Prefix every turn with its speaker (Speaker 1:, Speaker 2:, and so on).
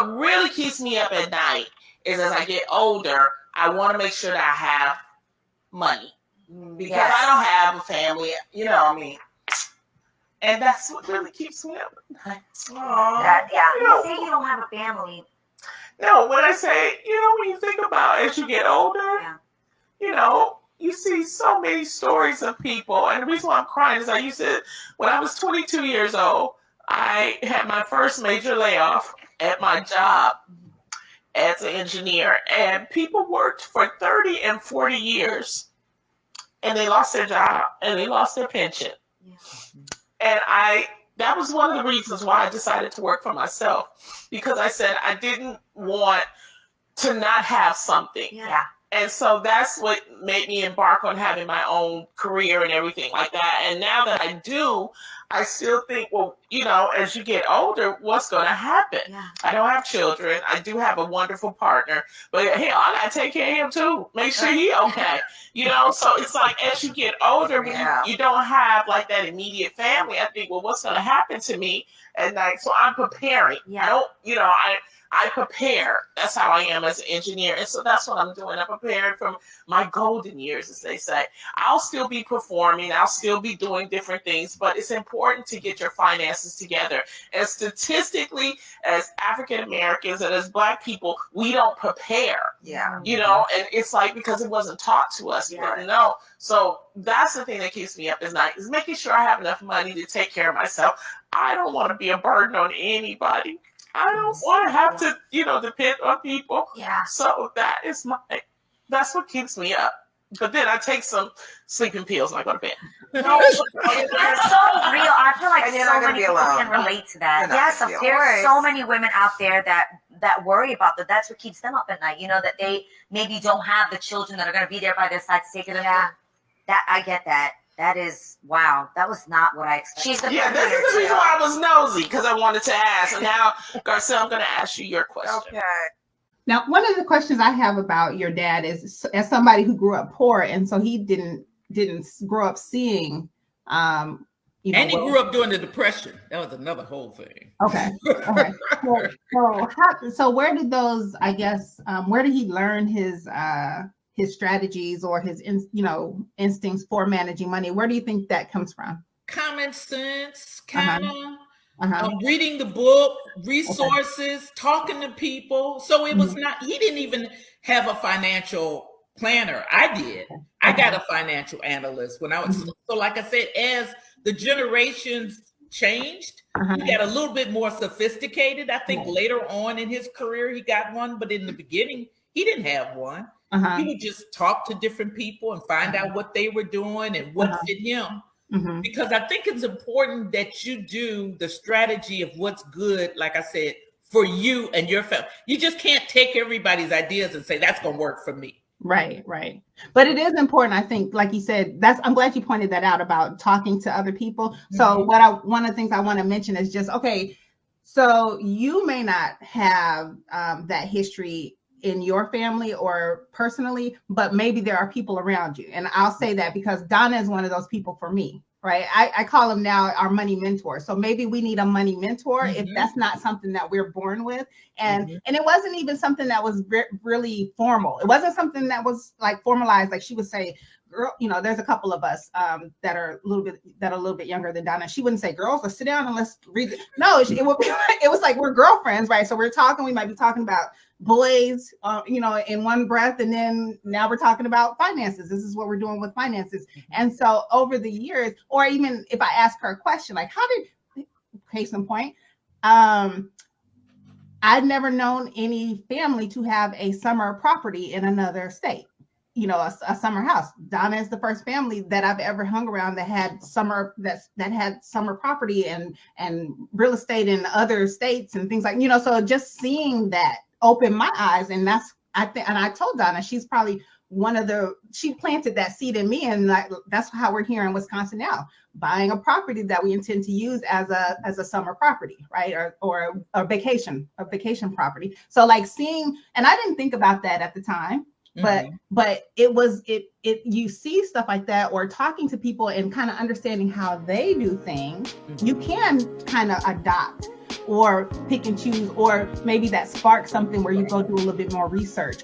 Speaker 1: what really keeps me up at night is as I get older, I want to make sure that I have money because I don't have a family, you know what I mean? And that's what really keeps me up at night.
Speaker 2: You say you don't have a family.
Speaker 1: No, when I say, when you think about as you get older, you see so many stories of people. And the reason why I'm crying is when I was 22 years old, I had my first major layoff at my job as an engineer. And people worked for 30 and 40 years. And they lost their job and they lost their pension. Yeah. And that was one of the reasons why I decided to work for myself, because I said I didn't want to not have something.
Speaker 2: Yeah.
Speaker 1: And so that's what made me embark on having my own career and everything like that. And now that I do, I still think, well, as you get older, what's going to happen?
Speaker 2: Yeah.
Speaker 1: I don't have children. I do have a wonderful partner, but hell, I got to take care of him too. Make sure he okay. So it's like as you get older, when you don't have like that immediate family, I think, well, what's going to happen to me at night? So I'm preparing.
Speaker 2: Yeah.
Speaker 1: I prepare. That's how I am as an engineer. And so that's what I'm doing. I'm preparing for my golden years, as they say. I'll still be performing. I'll still be doing different things, but it's important to get your finances together. And statistically, as African Americans and as Black people, we don't prepare.
Speaker 2: Yeah.
Speaker 1: And it's like because it wasn't taught to us. We didn't know. So that's the thing that keeps me up at night, is making sure I have enough money to take care of myself. I don't want to be a burden on anybody. I don't want to have to, depend on people.
Speaker 2: Yeah.
Speaker 1: So that's what keeps me up. But then I take some sleeping pills and I go to bed.
Speaker 2: No, that's so real. I feel like so many people can relate to that. Yes, of course. There's so many women out there that worry about that. That's what keeps them up at night. That they maybe don't have the children that are going to be there by their side to take care of them. That I get that. That is, wow. That was not what I expected.
Speaker 1: This is the reason why I was nosy, because I wanted to ask. And now, Garcelle, I'm going to ask you your question.
Speaker 3: Okay. Now, one of the questions I have about your dad is, as somebody who grew up poor, and so he didn't grow up seeing,
Speaker 4: and he grew up during the Depression. That was another whole thing.
Speaker 3: Okay. So where did those, I guess, where did he learn his strategies or his instincts for managing money? Where do you think that comes from?
Speaker 4: Common sense, kind of reading the book, resources, talking to people. So it was not, he didn't even have a financial planner. I did. I got a financial analyst when I was, so like I said, as the generations changed, he got a little bit more sophisticated. I think later on in his career, he got one, but in the beginning, he didn't have one. He would just talk to different people and find out what they were doing and what fit him. Because I think it's important that you do the strategy of what's good, like I said, for you and your family. You just can't take everybody's ideas and say, that's going to work for me.
Speaker 3: Right. But it is important, I think, like you said, I'm glad you pointed that out about talking to other people. So one of the things I want to mention is just, okay, so you may not have that history in your family or personally, but maybe there are people around you. And I'll say that because Donna is one of those people for me, right? I call him now our money mentor. So maybe we need a money mentor if that's not something that we're born with. And it wasn't even something that was really formal. It wasn't something that was like formalized. Like she would say, girl, there's a couple of us that are a little bit younger than Donna. She wouldn't say, girls, let's sit down and let's read. No, it was like, we're girlfriends, right? So we're talking, we might be talking about boys, in one breath. And then now we're talking about finances. This is what we're doing with finances. And so over the years, or even if I ask her a question, like case in point, I'd never known any family to have a summer property in another state. A summer house. Donna is the first family that I've ever hung around that had summer property and real estate in other states and things like, so just seeing that opened my eyes. And I told Donna, she's probably she planted that seed in me. And that's how we're here in Wisconsin now, buying a property that we intend to use as a summer property, right? Or a vacation property. So like seeing, and I didn't think about that at the time. But you see stuff like that, or talking to people and kind of understanding how they do things, you can kind of adopt or pick and choose, or maybe that sparks something where you go do a little bit more research.